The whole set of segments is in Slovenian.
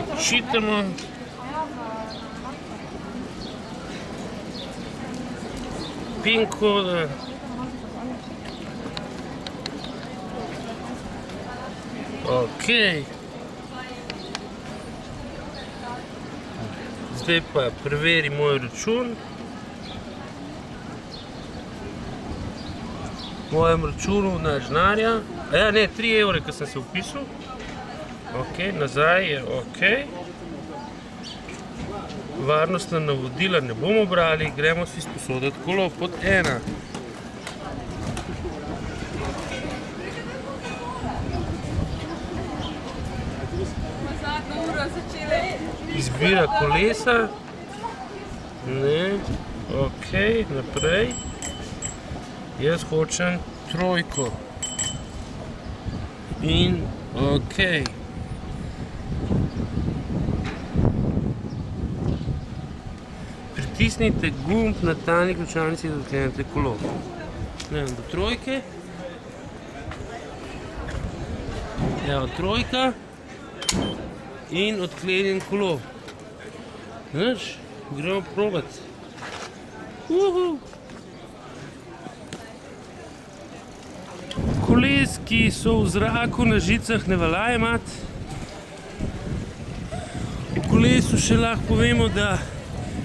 Odčitamo. PIN koda. Ok. Zdaj pa preveri moj račun. V mojem računu naš denarja. Ja, ne, 3 evre, ko sem se vpisal. Ok, nazaj je ok. Varnostna navodila ne bomo brali, gremo si sposoditi kolo pod 1. Izbira kolesa. Ne, ok, naprej. Jaz hočem trojko. In ok. Pritisnite gumb na talni ključavnici, da odklenete kolo. Gremo do trojke. Evo trojka. In odklenjen kolo. Znaš, gremo probati. Koles, ki so v zraku na žicah, ne velja imati. V kolesu še lahko povemo, da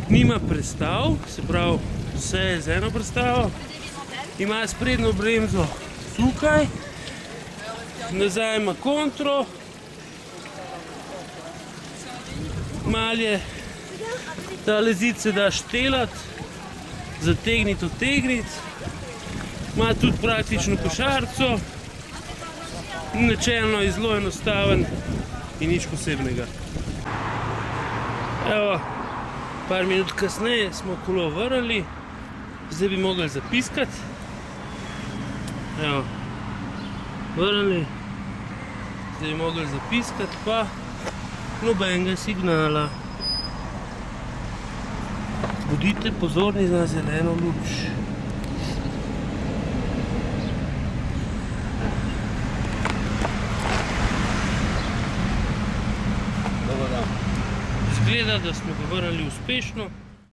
nima prestav, se pravi, vse je z eno prestavo. Ima sprednjo bremzo tukaj, nazaj ima kontro. Malo je tale zid se da štelati, zategniti, odtegniti. Ima tudi praktično košarico. Načelno je zelo enostaven in nič posebnega. Evo, par minut kasneje smo kolo vrnili. Zdaj bi mogli zapiskati. Evo, vrnili. Zdaj bi mogli zapiskati, pa nobenega signala. Bodite pozorni na zeleno luč. Izgleda, da smo ga vrnili uspešno.